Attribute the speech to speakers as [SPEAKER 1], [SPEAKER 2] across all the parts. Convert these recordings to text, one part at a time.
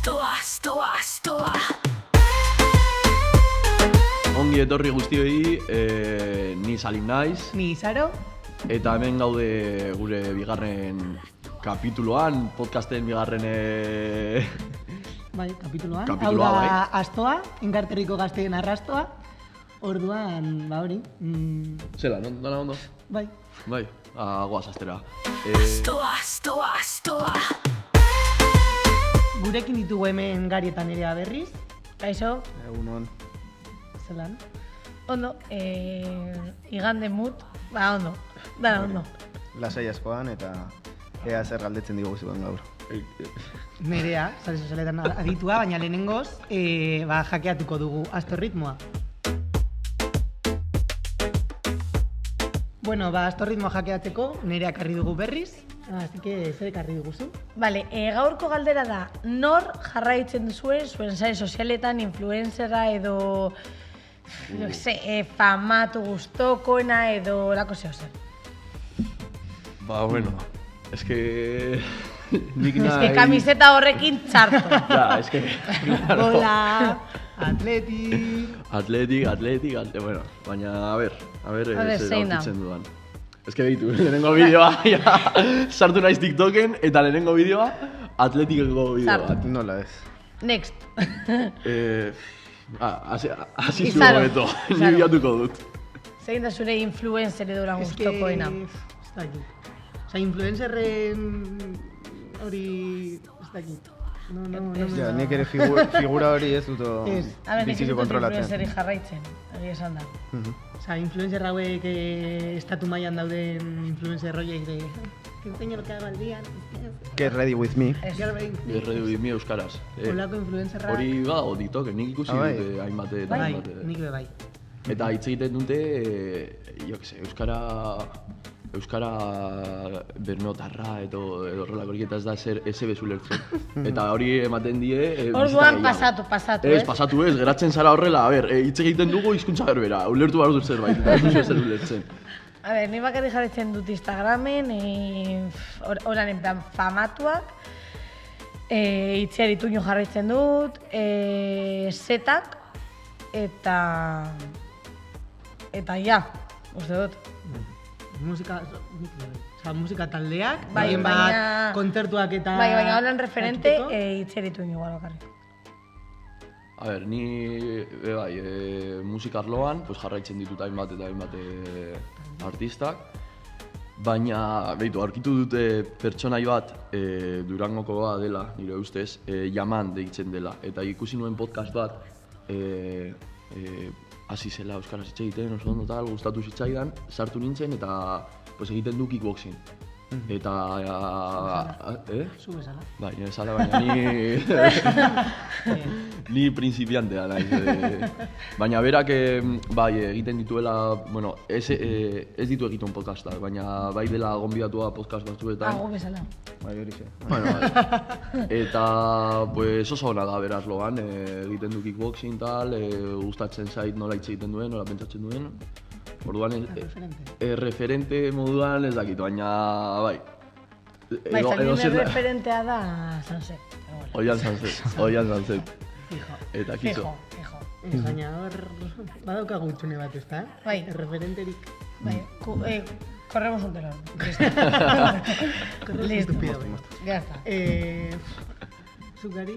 [SPEAKER 1] Astoa.
[SPEAKER 2] Ongi etorri guztioi, ni Salim naiz.
[SPEAKER 3] Ni Saro.
[SPEAKER 2] Eta hemen gaude gure bigarren kapituloan, podcasten bigarren...
[SPEAKER 3] Bai, kapituloan.
[SPEAKER 2] Kapituloa,
[SPEAKER 3] Hau da
[SPEAKER 2] bai.
[SPEAKER 3] Astoa, enkarterriko gazteen arrastoa. Orduan, hori.
[SPEAKER 2] Zela, non? Dala ondo?
[SPEAKER 3] Bai.
[SPEAKER 2] Bai, goaz astera.
[SPEAKER 1] Astoa.
[SPEAKER 3] Gurekin ditugu hemen Gari eta Nerea berriz.
[SPEAKER 4] Kaixo,
[SPEAKER 5] Egunon.
[SPEAKER 3] Zelan.
[SPEAKER 4] ondo, igande mut, ondo, dara ondo.
[SPEAKER 5] Lasai askoan eta ea zer galdetzen digu zuen gaur.
[SPEAKER 3] Nerea, sare sozialetan aditua, baina lehenengoz, jakeatuko dugu astorritmoa. Bueno, astorritmoa jakeatzeko Nerea ekarri dugu berriz. Así que zer ekarri duguzu?
[SPEAKER 4] Vale, gaurko galdera da, nor jarraitzen duzuen zuen sare sozialetan influencera edo, famatu gustokoena edo lako zeo zer.
[SPEAKER 2] Bueno, es que... Nik
[SPEAKER 4] Ez que kamiseta horrekin txarto.
[SPEAKER 2] Ja, es que...
[SPEAKER 3] Bola, Atletik,
[SPEAKER 2] bueno, baina, a ver,
[SPEAKER 4] zer
[SPEAKER 2] zein
[SPEAKER 4] da?
[SPEAKER 2] dudan. Es que beitu, lehenengo bideoa, ja, sartu naiz TikToken, eta lehenengo bideoa, Atletikeko bideoa.
[SPEAKER 4] Sartu.
[SPEAKER 5] Nola ez?
[SPEAKER 4] Next.
[SPEAKER 2] Hasi zu
[SPEAKER 4] Izaro,
[SPEAKER 2] hobeto, ni
[SPEAKER 4] Izaro.
[SPEAKER 2] bilatuko dut.
[SPEAKER 4] Zein da zure influencer edo lan gustokoena?
[SPEAKER 3] Ez dakit. Osa, influencerren hori ez dakit. No,
[SPEAKER 5] Ja, nik ere figura hori ez dut
[SPEAKER 3] Ez.
[SPEAKER 4] A ber, nik ez
[SPEAKER 5] biziki
[SPEAKER 4] dut
[SPEAKER 5] kontrolatzen.
[SPEAKER 4] influenceri jarraitzen, egia esan da.
[SPEAKER 3] Osa, influencer hauek estatu mailan dauden influencer horiek de... Que enseño lo que hago al día.
[SPEAKER 5] Get ready with me.
[SPEAKER 2] Erredu mi euskaraz.
[SPEAKER 3] Olako influencerrak...
[SPEAKER 2] Hori badago TikToken, nik ikusi
[SPEAKER 5] bai.
[SPEAKER 2] dute hainbate eta
[SPEAKER 3] Bai,
[SPEAKER 2] hainbate.
[SPEAKER 3] nik be bai.
[SPEAKER 2] Eta hitz egiten dute, jo que se, euskara bermeotarra edo horrelako horiek eta ez da ese bezu lertzen. Eta hori ematen die...
[SPEAKER 4] Orduan pasatu,
[SPEAKER 2] Ez, pasatu ez, geratzen zara horrela, a ber, hitz egiten dugu hizkuntza berbera, ulertu behar dut zerbait, eta ez duzu ezer ulertzen.
[SPEAKER 4] A ber, ni bakarrik jarraitzen dut Instagramen, oran en plan famatuak, itziar ituño jarraitzen dut, zetak, eta ja, uste dut.
[SPEAKER 3] Musika taldeak,
[SPEAKER 4] Bai,
[SPEAKER 3] haien
[SPEAKER 4] baina-
[SPEAKER 3] kontzertuak eta...
[SPEAKER 4] Bai, baina holan referente,
[SPEAKER 3] entzuteko.
[SPEAKER 4] itziar ituño igual bakarrik.
[SPEAKER 2] A ber, ni musika arloan pues, jarraitzen ditut hainbat eta hainbat artistak. Baina, behitu, aurkitu dute pertsonai bat, Durangokoa dela, nire ustez, Yaman deitzen dela. Eta ikusi nuen podcast bat, hasi zela euskaraz hitz egiten, oso ondo tal, gustatu zitzaidan, sartu nintzen eta pues, egiten du kickboxing. Eta...
[SPEAKER 3] Zu bezala.
[SPEAKER 2] Bai, nire zala, baina ni principiantea naiz. Baina berak bai, egiten dituela, bueno, ez ditu egiten podcastak, baina bai dela gonbidatua podcast batzuetan.
[SPEAKER 4] Gu bezala.
[SPEAKER 5] Bai, hori ze.
[SPEAKER 2] Bueno, bai. Eta pues oso ona da beraz logan, egiten du kickboxing tal, gustatzen zait nola hitz egiten duen, nola pentsatzen duen. Orduan, referente moduan ez dakit, baina bai.
[SPEAKER 4] Bai, zakinen referentea da Sunset.
[SPEAKER 2] Oian Sunset.
[SPEAKER 3] Fijo.
[SPEAKER 2] Eta kizo.
[SPEAKER 4] Fijo.
[SPEAKER 3] Baina hor, badaukagu utxune bat, ezta?
[SPEAKER 4] Bai.
[SPEAKER 3] Referenterik.
[SPEAKER 4] Bai, corremos un telón.
[SPEAKER 3] Listo.
[SPEAKER 4] Ya está.
[SPEAKER 3] Zugari?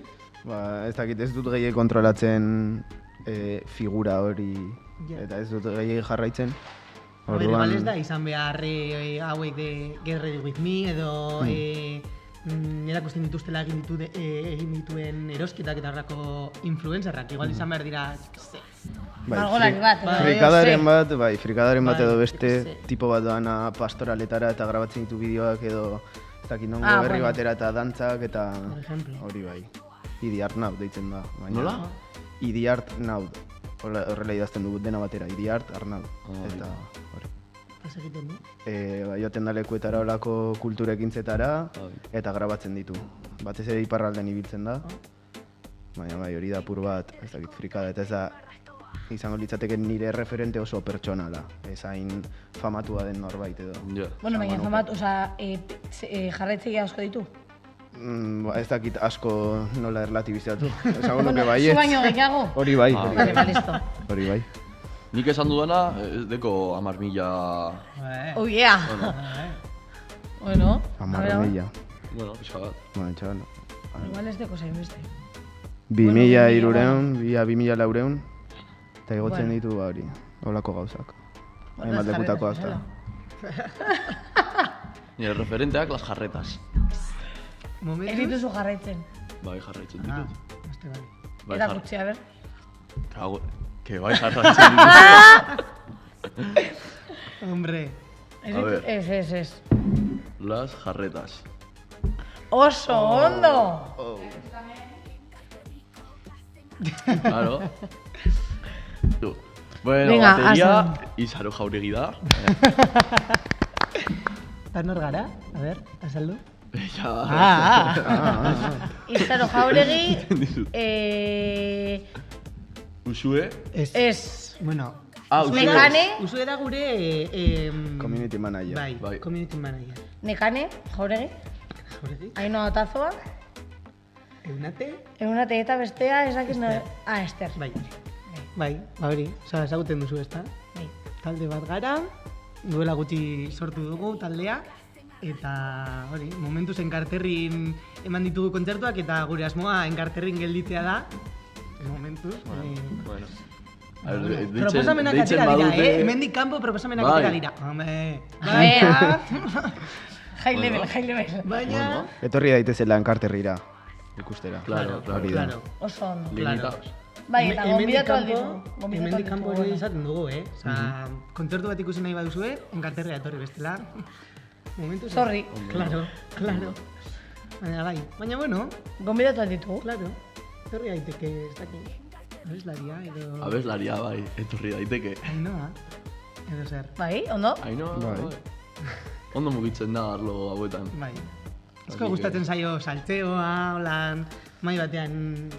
[SPEAKER 5] Ez dakit, ez dut gehiago kontrolatzen figura hori eta ez dut gehiago jarraitzen.
[SPEAKER 3] A ber, igual ez da izan behar hauek de Get Ready With Me edo erakusten dituztela egin dituen erosketak eta horrako influencerrak. Igual izan behar dira,
[SPEAKER 4] Margolari bat.
[SPEAKER 5] Frikadaren bat edo beste
[SPEAKER 3] Bai,
[SPEAKER 5] tipo bat doana pastoraletara eta grabatzen ditu bideoak edo ez dakit nongo herri
[SPEAKER 4] bueno.
[SPEAKER 5] batera eta dantzak eta
[SPEAKER 3] Por ejemplo.
[SPEAKER 5] hori bai. Idi Art Now deitzen da.
[SPEAKER 2] Nola?
[SPEAKER 5] Idi Art Now. Horrela idazten dugu dena batera, Idi Art Arnau. Eta hori.
[SPEAKER 3] Pas egiten du.
[SPEAKER 5] Joaten da lekuetara olako kulturekintzetara eta grabatzen ditu. Batez ere iparraldean ibiltzen da. Baina bai, hori da apur bat, ez dakit frikada, eta ez da izango litzateke nire referente oso pertsonala, ez hain famatua den norbait edo.
[SPEAKER 2] Ja.
[SPEAKER 4] Bueno, baina
[SPEAKER 5] Esango
[SPEAKER 4] famatu, oza, jarraitzegia asko ditu?
[SPEAKER 5] Ez dakit asko nola erlatibizatu. Esango nuke baietz.
[SPEAKER 4] Zu baino gehiago?
[SPEAKER 5] Hori bai,
[SPEAKER 4] Vale, ba, listo.
[SPEAKER 5] hori bai.
[SPEAKER 2] Nik esan dudana, ez deko 10.000...
[SPEAKER 4] Oh, yeah. Bueno, a
[SPEAKER 5] 10.000.
[SPEAKER 2] Bueno, pixka bat.
[SPEAKER 5] Bueno, txagal.
[SPEAKER 4] igual ez deko zain beste.
[SPEAKER 5] 2.300, 2.400, eta igotzen
[SPEAKER 4] Bueno.
[SPEAKER 5] ditu hori, holako gauzak.
[SPEAKER 4] Bueno,
[SPEAKER 5] Hainbat
[SPEAKER 4] las
[SPEAKER 5] lekutako
[SPEAKER 4] jarretas,
[SPEAKER 5] hasta.
[SPEAKER 2] Nire referenteak las jarretas.
[SPEAKER 4] Ez
[SPEAKER 3] Momentuz?
[SPEAKER 4] dituzu jarraitzen.
[SPEAKER 2] Bai, jarraitzen
[SPEAKER 3] Ah,
[SPEAKER 2] ditut.
[SPEAKER 3] beste bai.
[SPEAKER 2] Bai,
[SPEAKER 4] Eta gutxi, a ber.
[SPEAKER 2] Que bai jarraitzen ditut.
[SPEAKER 3] Hombre,
[SPEAKER 4] Ez,
[SPEAKER 2] A ver.
[SPEAKER 4] ez.
[SPEAKER 2] Las jarretas.
[SPEAKER 4] Oso ondo!
[SPEAKER 2] Claro. Tú. Bueno,
[SPEAKER 4] Venga,
[SPEAKER 2] bateria,
[SPEAKER 4] asa.
[SPEAKER 2] Izaro Jauregi da.
[SPEAKER 3] eta nor gara? A ber, azaldu.
[SPEAKER 2] Ja,
[SPEAKER 4] Izaro Jauregi,
[SPEAKER 2] Usue.
[SPEAKER 3] Ez. Bueno,
[SPEAKER 2] Usue.
[SPEAKER 4] Nekane,
[SPEAKER 3] Usue da gure...
[SPEAKER 5] Community manager.
[SPEAKER 3] Bai,
[SPEAKER 2] Bai.
[SPEAKER 3] community manager.
[SPEAKER 4] Nekane, Jauregi,
[SPEAKER 3] Jauregi?
[SPEAKER 4] Ainoa Otazoa,
[SPEAKER 3] Eunate?
[SPEAKER 4] Egunate eta bestea, esakiz no... Ah, Ester.
[SPEAKER 3] Bai. Bai, ba hori, oza, ezagutzen duzu ezta?
[SPEAKER 4] Bai.
[SPEAKER 3] Talde bat gara, duela gutxi sortu dugu taldea, eta hori, momentuz enkarterrin eman ditugu kontzertuak, eta gure asmoa enkarterrin gelditzea da, momentuz.
[SPEAKER 2] Bueno. A ver,
[SPEAKER 3] Proposamenak atera dira, hemendik kanpo proposamenak
[SPEAKER 2] Bai.
[SPEAKER 3] atera dira. Hombre,
[SPEAKER 4] Baina, high
[SPEAKER 2] Bueno.
[SPEAKER 4] level, high level.
[SPEAKER 3] baina...
[SPEAKER 2] Bueno.
[SPEAKER 5] Etorri daitezela enkarterrira, ikustera.
[SPEAKER 2] Claro, claro.
[SPEAKER 5] Hori da.
[SPEAKER 3] Claro.
[SPEAKER 4] Oso ondo.
[SPEAKER 2] Limitados.
[SPEAKER 4] Bai, eta
[SPEAKER 3] Hemendik
[SPEAKER 4] gonbidatu aldi
[SPEAKER 3] kanpo-
[SPEAKER 4] dugu.
[SPEAKER 3] Hemendik kanpo hori izaten dugu, Osa, kontzertu bat ikusi nahi baduzue, enkarterria etorri bestela. Momentu
[SPEAKER 4] Sorry.
[SPEAKER 3] Claro, claro. Baina bai, baina bueno,
[SPEAKER 4] Gonbidatu aldi dugu.
[SPEAKER 3] claro, etorri daiteke, ez dakit, abeslaria edo...
[SPEAKER 2] Abeslaria bai, etorri daiteke.
[SPEAKER 3] Ainoa, edo zer,
[SPEAKER 4] Bai, ondo?
[SPEAKER 2] Aino,
[SPEAKER 5] Bai.
[SPEAKER 2] ondo mugitzen da arlo hauetan.
[SPEAKER 3] bai.
[SPEAKER 2] Así
[SPEAKER 3] Asko
[SPEAKER 2] que-
[SPEAKER 3] gustatzen zaio saltzeoa, holan, mai batean...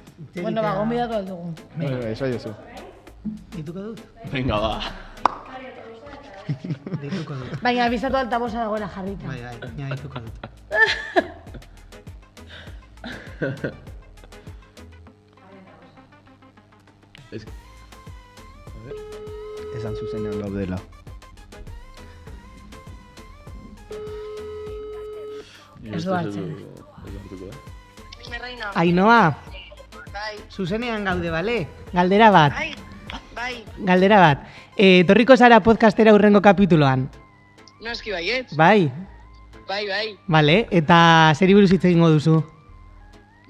[SPEAKER 4] Bueno, ba, gonbidatu aldi dugu.
[SPEAKER 5] Eso jozu.
[SPEAKER 3] Dituko dut?
[SPEAKER 2] Venga, ba.
[SPEAKER 3] Dituko dut.
[SPEAKER 4] Baina, bizatu altabosa dagoela jarrita.
[SPEAKER 3] Bai, ja dituko dut.
[SPEAKER 2] Ez...
[SPEAKER 5] Esan zuzenean gaudela.
[SPEAKER 4] Ez du hartzen.
[SPEAKER 2] Ez du hartuko,
[SPEAKER 3] Ainoa,
[SPEAKER 1] Bai,
[SPEAKER 3] zuzenean gaude, bale? Galdera bat,
[SPEAKER 1] bai,
[SPEAKER 3] galdera bat. Etorriko zara podcastera urrengo kapituloan,
[SPEAKER 1] noski baietz,
[SPEAKER 3] bai?
[SPEAKER 1] bai,
[SPEAKER 3] Bale, eta zeri buruz hitz egingo duzu?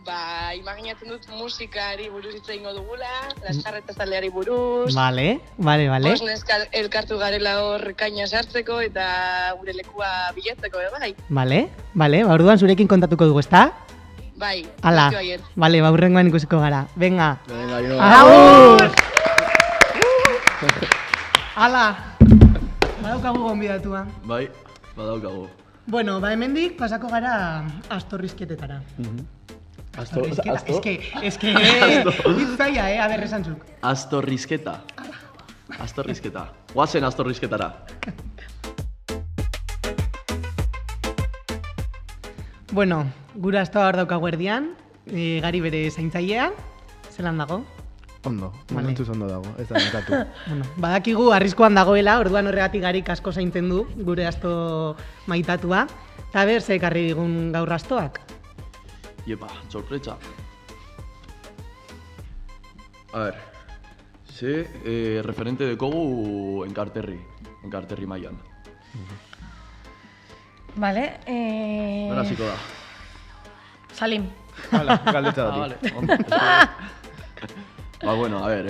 [SPEAKER 1] ba, imaginatzen dut musikari buruz hitz egingo dugula, las jarretas taldeari buruz,
[SPEAKER 3] Bale.
[SPEAKER 1] bost neska elkartu garela hor kaina sartzeko eta gure lekua bilatzeko, bai,
[SPEAKER 3] Bale, ba orduan zurekin kontatuko dugu, ezta?
[SPEAKER 1] bai,
[SPEAKER 3] Hala,
[SPEAKER 1] noski baietz.
[SPEAKER 3] bale, ba urrengoan ikusiko gara. Venga.
[SPEAKER 2] Venga, Aino.
[SPEAKER 3] Agur! Hala, badaukagu gonbidatua.
[SPEAKER 2] Bai, badaukagu.
[SPEAKER 3] Bueno, ba hemendik pasako gara astorrizketetara. Astorrizketa, eske, hitz zaila, a ber, esan zuk.
[SPEAKER 2] Astorrizketa. Astorrizketa. Guazen astorrizketara.
[SPEAKER 3] Bueno, gura astoa hor daukagu erdian, gari bere zaintzailea, zelan dago?
[SPEAKER 5] Ondo,
[SPEAKER 3] Vale.
[SPEAKER 5] momentuz ondo dago, ez da nekatu.
[SPEAKER 3] Bueno, badakigu arriskuan dagoela, orduan horregatik garik asko zaintzen du gure asto maitatua. Eta ber, ze ekarri digun gaur astoak?
[SPEAKER 2] Iepa, sorpresa. A ver, ze referente dekogu enkarterri mailan.
[SPEAKER 4] Vale,
[SPEAKER 2] Nora hasiko da.
[SPEAKER 4] Salim.
[SPEAKER 5] Hala, galdetza
[SPEAKER 2] Ah,
[SPEAKER 5] dati.
[SPEAKER 2] vale. Ondo, ba, bueno, a ver,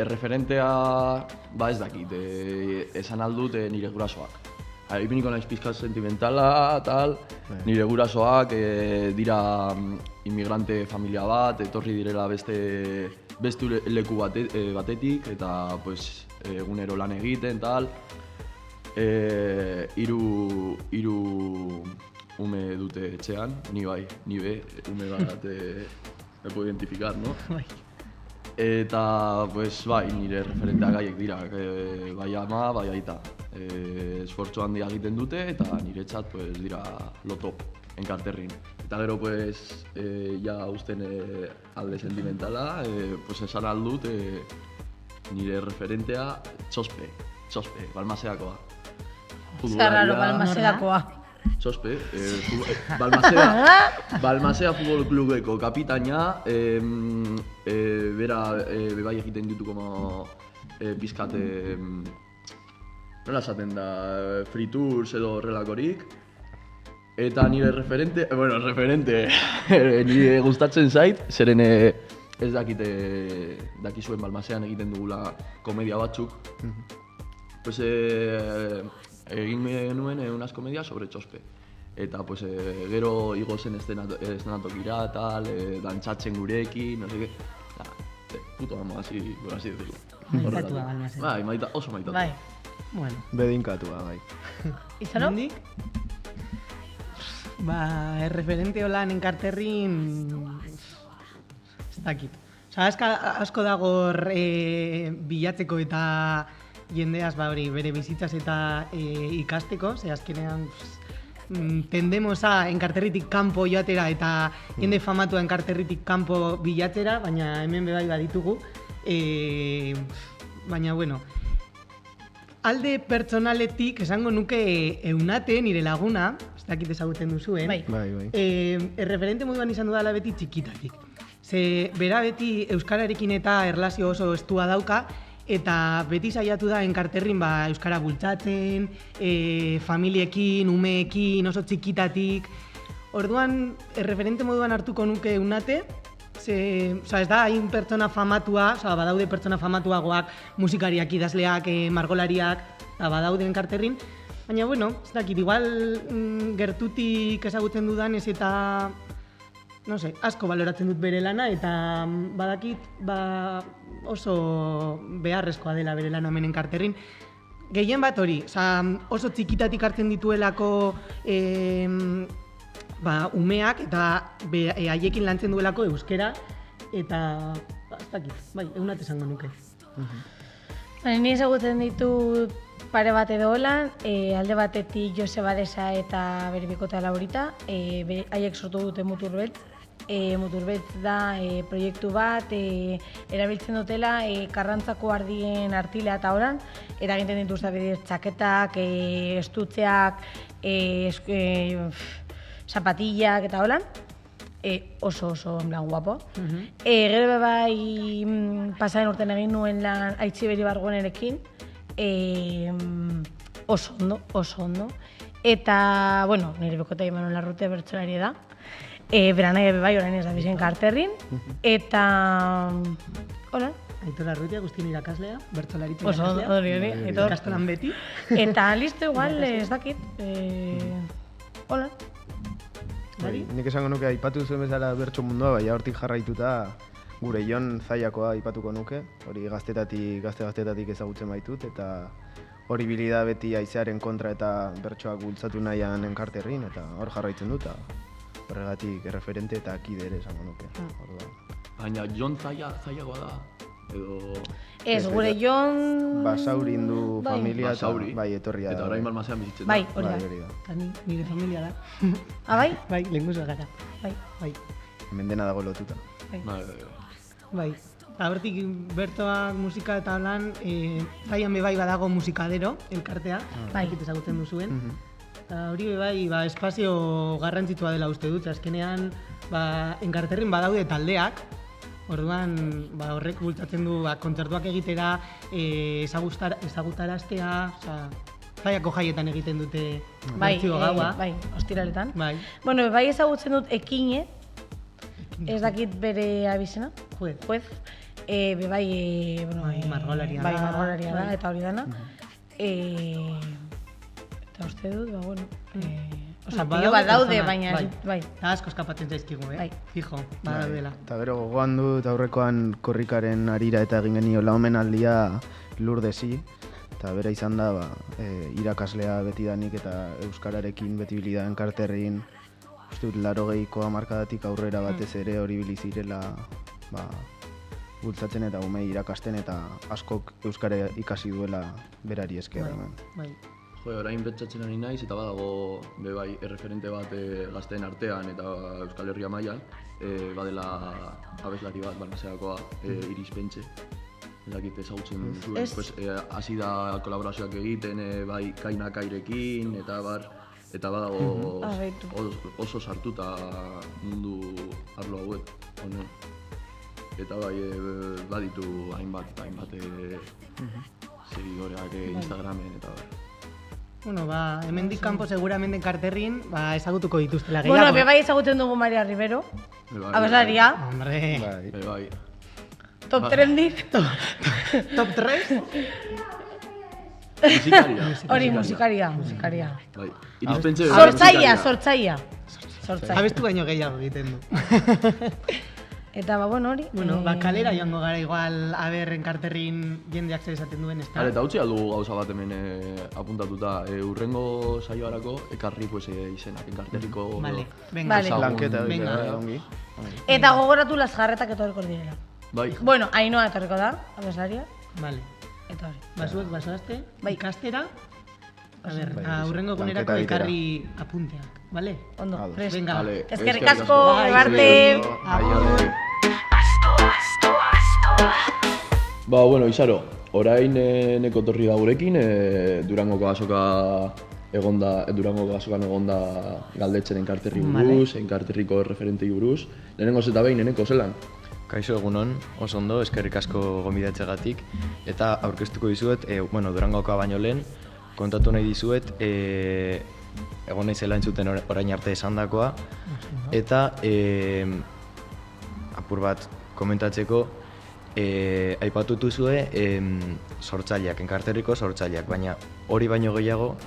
[SPEAKER 2] referentea, ba ez dakit, esan aldut nire gurasoak. Ipiniko naiz pizkat sentimentala, tal, nire gurasoak dira inmigrante familia bat, etorri direla beste leku batetik, eta pues, egunero lan egiten, tal. Hiru ume dute etxean, ni bai, ni be, ume bat me puedo identificar, no?
[SPEAKER 3] Bai.
[SPEAKER 2] Eta, pues, bai, nire referenteak haiek dira, bai ama, bai aita. Esfortzu handia egiten dute eta niretzat, pues, dira lo top enkarterrin. Eta Eta gero, pues, ja usten alde sentimentala, pues, esan aldut, nire referentea Txospe, Balmaseakoa.
[SPEAKER 4] Zerraro, Balmaseakoa.
[SPEAKER 2] Txospe, Balmasea Futbol Klubeko kapitaina, bera bebai egiten ditu como pizkat, nola esaten da, free tours edo horrelakorik. Eta nire referente, nire gustatzen zait, zeren ez dakizuen Balmasean egiten dugula komedia batzuk. Pues egin nuen unas komedias sobre Txospe. Eta pues gero igo zen eszenatokira, tal, dantzatzen gurekin, no sé qué. Puto amo, así decirlo.
[SPEAKER 3] Maitatua Balmasea.
[SPEAKER 2] Bai, oso maitatua.
[SPEAKER 4] Bai.
[SPEAKER 3] Bueno.
[SPEAKER 5] Bedinkatua, bai.
[SPEAKER 4] Izano?
[SPEAKER 3] Nondik? Erreferente holan enkarterrin... Ez dakit. Osa, asko dagor bilatzeko eta jendeaz bere bizitzaz eta ikasteko, ze azkenean tendemos a enkarterritik kanpo joatera eta jende famatua enkarterritik kanpo bilatzera, baina hemen bebai baditugu. Baina, bueno, alde pertsonaletik esango nuke Eunate, nire laguna, ez dakit ezagutzen duzuen, erreferente moduan izan dudala beti txikitatik. Ze bera beti euskararekin eta erlazio oso estua dauka, eta beti saiatu da enkarterrin euskara bultzatzen, familiekin, umeekin, oso txikitatik. Orduan, erreferente moduan hartuko nuke Eunate, ez da hain pertsona famatua, badaude pertsona famatuagoak, musikariak, idazleak, margolariak, badaude enkarterrin. Baina, bueno, ez dakit, igual gertutik ezagutzen dudanez eta no sé, asko baloratzen dut bere lana eta badakit oso beharrezkoa dela bere lana hemen enkarterrin. Gehien bat hori, oso txikitatik hartzen dituelako umeak eta haiekin lantzen duelako euskera eta ez dakit, bai, Eunat esango nuke.
[SPEAKER 4] Ni ezagutzen ditut pare bat edo holan, alde batetik Joseba Deza eta bere bikotea Laurita, haiek sortu dute Muturbeltz. Muturbeltz da proiektu bat, erabiltzen dutela karrantzako ardien artilea eta horan, eta egiten dituzte bidez txaketak, estutzeak, zapatillak eta holan, oso en plan guapo. Gero bai pasaren urten egin nuen lan Aitziber Ibargüenerekin, oso ondo. Eta, bueno, nire bikotea Imanol Larrute bertsolari da. Beranai bai orain ez da bizen karterrin. Eta, hola.
[SPEAKER 3] Aitor Larrutia guztien irakaslea, bertsolaritza
[SPEAKER 4] irakaslea. Oso, hori,
[SPEAKER 3] ikastolan beti.
[SPEAKER 4] Eta listo, igual, ez dakit. Hola.
[SPEAKER 5] Nik esango nuke aipatu zuen bezala bertso mundua, baina hortik jarraituta gure Jon Zaiakoa aipatuko nuke. Hori gaztetatik ezagutzen baitut eta hori bilida beti haizearen kontra eta bertsoak bultzatu nahian enkarterrin eta hor jarraitzen dut. Horregatik erreferente eta kide ere esango nuke.
[SPEAKER 2] Baina Jon Zaiakoa da? Edo...
[SPEAKER 4] Ez, gure Jon...
[SPEAKER 5] Basaurin du familia eta bai etorria da.
[SPEAKER 2] Eta orain Balmasean bizitzen da.
[SPEAKER 4] Bai, hori da.
[SPEAKER 3] Eta nire familia da.
[SPEAKER 4] Bai?
[SPEAKER 3] Bai, lehenguzo gara.
[SPEAKER 4] Bai.
[SPEAKER 5] Hemen dena dago lotuta.
[SPEAKER 3] Bai. Hortik bertoak musika eta holan, Zaian bebai badago musikadero, elkartea, ekit ezagutzen duzuen. Hori bebai espazio garrantzitsua dela uste dut, azkenean enkarterrin badaude taldeak, orduan horrek bultzatzen du kontzertuak egitera, ezagutaraztea, Zaiako jaietan egiten dute bertzio gaua.
[SPEAKER 4] Bai, ostiraletan.
[SPEAKER 3] Bai.
[SPEAKER 4] Bueno, bai ezagutzen dut Ekine, ez dakit bere abizena. Juez. Bai,
[SPEAKER 3] margolaria
[SPEAKER 4] da, eta hori dana. Eta uste dut, bueno... pilo bat daude, baina...
[SPEAKER 3] Bai, eta asko eskapatzen zaizkigu, fijo, badaudela.
[SPEAKER 5] Eta gero gogoan dut aurrekoan korrikaren harira eta egin geniola omenaldia Lurdesi. Eta bera izan da, irakaslea betidanik eta euskararekin beti bilida enkarterrin. Uste dut, 80ko hamarkadatik aurrera batez ere hori bilizirela bultzatzen eta umei irakasten eta askok euskara ikasi duela berari esker.
[SPEAKER 3] Bai.
[SPEAKER 2] Jo, orain pentsatzen ari naiz, eta badago bai erreferente bat gazteen artean eta Euskal Herria mailan, badela abeslari bat, Balmasedakoa, Iris Pentxe. Ezakit ezagutzen zuen, hasi da kolaborazioak egiten, bai Kaina Kairekin, eta badago oso sartuta mundu arlo hauek, honen. Eta bai, baditu hainbat seguidoreak Instagramen eta bai.
[SPEAKER 3] Bueno, hemendik kanpo seguramente Enkarterrin ezagutuko dituztela gehiago.
[SPEAKER 4] Bueno, bai ezagutzen dugu Maria Rivero, abeslaria.
[SPEAKER 3] Hombre.
[SPEAKER 2] Bai.
[SPEAKER 4] Top trendy.
[SPEAKER 3] Top 3?
[SPEAKER 2] Musikaria.
[SPEAKER 4] Hori, musikaria.
[SPEAKER 2] Bai. Iris Pentxe
[SPEAKER 4] Sortzaia.
[SPEAKER 3] Abestu baino gehiago egiten du.
[SPEAKER 4] Eta hori.
[SPEAKER 3] Bueno, kalera joango gara igual Enkarterrin jendeak zer esaten duen, ezta?
[SPEAKER 2] Eta utzi aldugu gauza bat hemen apuntatuta. Urrengo saioarako ekarri izenak, Enkarterriko...
[SPEAKER 3] Vale, venga.
[SPEAKER 5] Lanketa,
[SPEAKER 3] ongi.
[SPEAKER 4] Eta gogoratu las jarretak etorriko direla.
[SPEAKER 2] Bai.
[SPEAKER 4] Bueno, Ainhoa etorriko da, abeslaria.
[SPEAKER 3] Vale.
[SPEAKER 4] Eta hori.
[SPEAKER 3] Basuek basoazte, ikastera.
[SPEAKER 5] Bai,
[SPEAKER 3] Aurrengo gunerako ekarri apunteak, vale?
[SPEAKER 4] Ondo, prest.
[SPEAKER 3] Venga.
[SPEAKER 4] Eskerrik asko, ebarte.
[SPEAKER 2] Bueno, Izaro, orain neko torri da gurekin, Durangoko azokan egonda galdetzen Enkarterri buruz, Enkarterriko referentei buruz. Lehenengoz eta behin, eneko zelan?
[SPEAKER 6] Kaixo egunon, oso ondo, eskerrik asko gonbidatzegatik. Eta aurkeztuko dizuet, Durangokoa baino lehen, kontatu nahi dizuet, egon naizela entzuten orain arte esandakoa. Eta apur bat komentatzeko, aipatu duzue sortzaileak, Enkarterriko sortzaileak, baina hori baino gehiago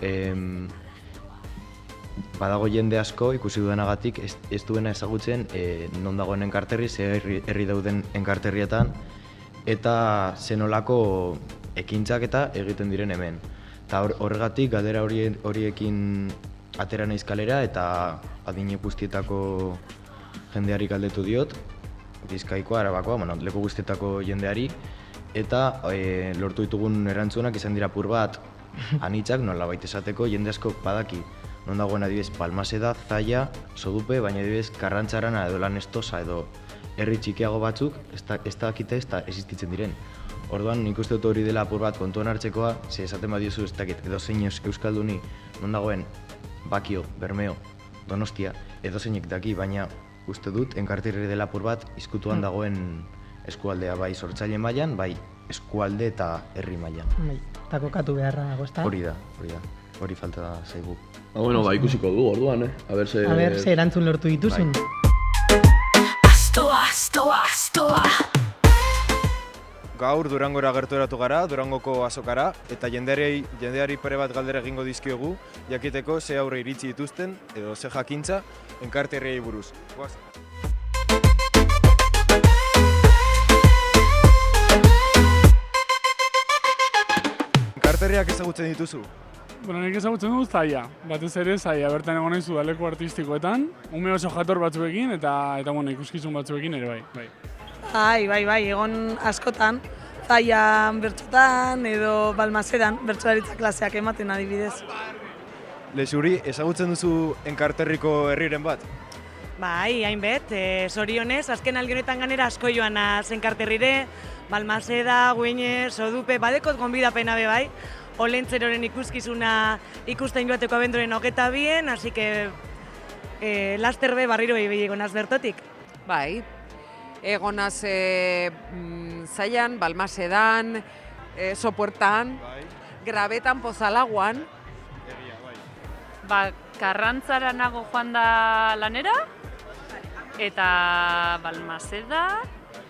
[SPEAKER 6] badago jende asko ikusi duenagatik ez duena ezagutzen non dagoen Enkarterri, ze herri dauden Enkarterrietan eta zenolako ekintzak eta egiten diren hemen. Eta horregatik galdera horiekin atera naiz kalera eta adine guztietako jendeari galdetu diot, Bizkaikoa, Arabakoa, leku guztietako jendeari, eta lortu ditugun erantzunak izan dira apur bat anitzak, nolabait esateko, jende asko badaki non dagoen adibidez Balmaseda, Zaia, Sodupe, baina adibidez Karrantzarana edo Lanestosa edo herri txikiago batzuk ez dakite ez da existitzen diren. Orduan nik uste dut hori dela apur bat kontuan hartzekoa, ze esaten badiozu ez dakit edo zein euskalduni non dagoen Bakio, Bermeo, Donostia, edo zeinek daki, baina uste dut Enkarterri dela apur bat izkutuan dagoen eskualdea, bai sortzaile mailan, bai eskualde eta herri mailan.
[SPEAKER 3] Eta kokatu beharra dago, ezta?
[SPEAKER 6] Hori da. Hori falta da zaigu.
[SPEAKER 2] Ikusiko du orduan, Aber
[SPEAKER 3] ze erantzun lortu dituzun.
[SPEAKER 7] Gaur Durangora gerturatu gara, Durangoko azokara, eta jendeari pare bat galdera egingo dizkiogu, jakiteko ze aurre iritsi dituzten, edo ze jakintza, Enkarterriei buruz. Enkarterriak ezagutzen dituzu?
[SPEAKER 8] Nik ezagutzen dut Zaia, batez ere Zaia, bertan egon nahizu leku artistikoetan, ume oso jator batzuekin eta ikuskizun batzuekin ere bai.
[SPEAKER 9] Bai, egon askotan, Zaian bertsotan edo Balmasedan bertsolaritza klaseak ematen adibidez.
[SPEAKER 7] Lexuri, ezagutzen duzu Enkarterriko herriren bat?
[SPEAKER 9] Bai, hainbet, zorionez, azken aldi honetan ganera asko joanaz Enkarterrire, Balmaseda, Güeñes, Sodupe, badekot gonbidapena be bai, Olentzeroren ikuskizuna ikusten joateko abenduaren 22, así que laster be barriro behi egonaz bertotik.
[SPEAKER 10] Bai, egonaz Zaian, Balmasedan, Sopuertan, Grabetan, Pozalaguan.
[SPEAKER 11] Karrantzara nago joan da lanera, eta Balmaseda,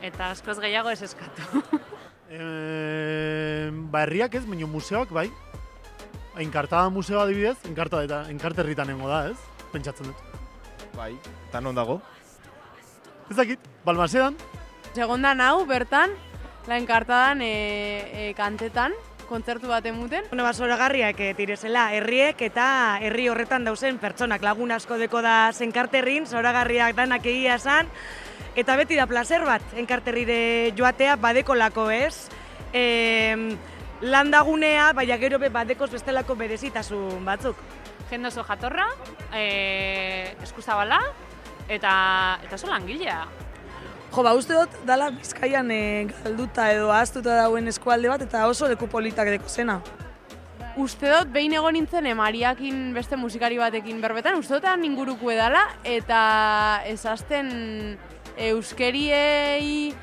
[SPEAKER 11] eta askoz gehiago ez eskatu.
[SPEAKER 12] Herriak ez, baina museoak bai. Enkartada museo adibidez, Enkarterritan nengo da, ez? Pentsatzen dut.
[SPEAKER 7] Bai, eta non dago?
[SPEAKER 12] Ez dakit, Balmasedan.
[SPEAKER 13] Segondan hau, bertan, la Enkartadan kantetan, kontzertu bat emuten.
[SPEAKER 9] Zoragarriak direzela, herriek eta herri horretan dauzen pertsonak lagun asko deko da Enkarterrin, zoragarriak danak egia esan, eta beti da placer bat Enkarterrire joatea badekolako ez. landagunea, baina gero badekoz bestelako berezitasun batzuk.
[SPEAKER 11] Jende oso jatorra, eskuzabala, eta oso langilea.
[SPEAKER 14] Jo, uste dut, dala Bizkaian galduta edo ahaztuta dauen eskualde bat, eta oso leku politak deko zena.
[SPEAKER 13] Uste dut, behin egon nintzen Mariakin beste musikari batekin berbetan, uste dut inguruko edala, eta ezazten euskeriei,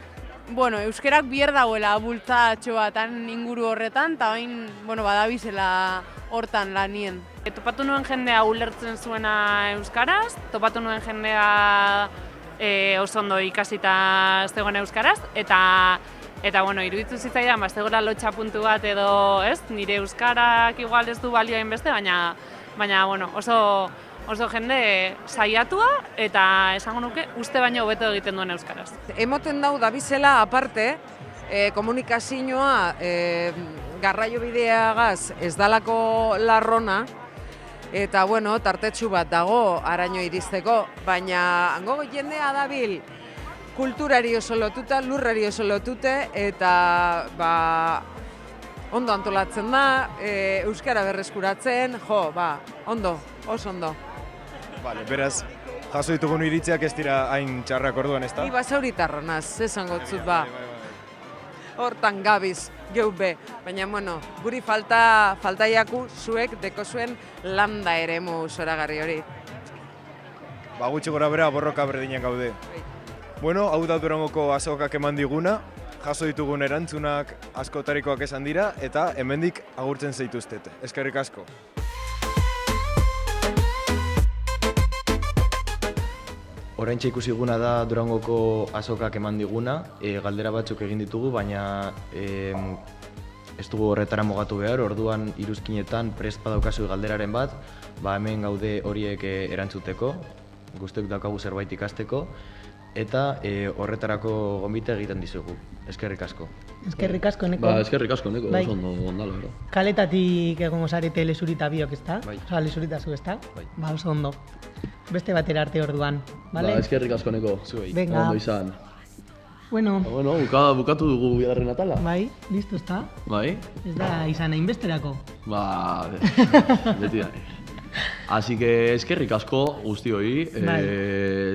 [SPEAKER 13] euskerak bier dagoela bultzatxo batan inguru horretan, eta bain, badabizela hortan lanien.
[SPEAKER 11] Topatu nuen jendea ulertzen zuena euskaraz, topatu nuen jendea oso ondo ikasita zegoen euskaraz, eta iruditu zitzaidan, zegoela lotxa puntu bat edo, nire euskarak igual ez du balio hainbeste, baina oso jende saiatua eta esango nuke uste baino hobeto egiten duen euskaraz.
[SPEAKER 10] Emoten dau dabizela aparte, komunikazioa garraio bideagaz ez dalako larrona, eta tartetxu bat dago araño iristeko, baina hango jendea dabil kulturari oso lotuta, lurrari oso lotute, eta ondo antolatzen da, euskara berreskuratzen, ondo, oso ondo.
[SPEAKER 7] Vale, beraz, jaso ditugun iritziak ez dira hain txarrak orduan, ezta?
[SPEAKER 10] Ni basauritarra naz, esango zut hortan gabiz, geube. Baina, guri faltaiaku zuek deko zuen landa eremu zoragarri hori.
[SPEAKER 7] Gutxi gora bera borroka berdinak gaude. Hau da Durangoko azokak eman diguna, jaso ditugun erantzunak askotarikoak esan dira, eta hemendik agurtzen zaituztet. Eskerrik asko.
[SPEAKER 6] Oraintxe ikusi guna da Durangoko azokak eman diguna, galdera batzuk egin ditugu, baina ez dugu horretara mugatu behar, orduan iruzkinetan prest badaukazu galderaren bat, hemen gaude horiek erantzuteko, guztiok daukagu zerbait ikasteko, eta horretarako gonbite egiten dizugu. Eskerrik asko.
[SPEAKER 3] Eskerrik asko, Neko.
[SPEAKER 2] Eskerrik asko, Neko, oso ondo ondalo, bero.
[SPEAKER 3] Kaletatik egongo zarete lesurita biok, ezta? Osa, lesurita zu, ezta? Oso ondo. Beste batera arte orduan, bale?
[SPEAKER 2] Eskerrik asko, Neko.
[SPEAKER 3] Venga.
[SPEAKER 2] Ondo izan.
[SPEAKER 3] Bueno,
[SPEAKER 2] bukatu dugu bigarren atala.
[SPEAKER 3] Bai, listo, ezta?
[SPEAKER 2] Bai.
[SPEAKER 3] Ez da izan hainbesterako.
[SPEAKER 2] Beti da. Así que eskerrik asko guztioi.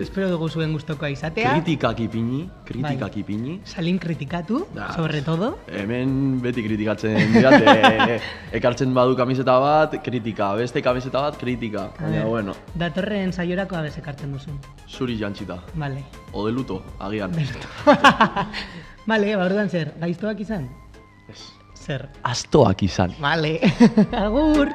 [SPEAKER 3] Espero dugu zuen gustokoa izatea.
[SPEAKER 2] Kritikak ipini.
[SPEAKER 3] Salin kritikatu, sobre todo.
[SPEAKER 2] Hemen beti kritikatzen didate, ekartzen badu kamiseta bat, kritika, beste kamiseta bat, kritika. Baina,
[SPEAKER 3] datorren saiorako abez ekartzen duzu.
[SPEAKER 2] Zuri jantzita.
[SPEAKER 3] Vale.
[SPEAKER 2] Odeluto, agian.
[SPEAKER 3] Vale, orduan zer, gaiztoak izan?
[SPEAKER 2] Ez.
[SPEAKER 3] Zer?
[SPEAKER 2] Astoak izan.
[SPEAKER 3] Vale. Agur!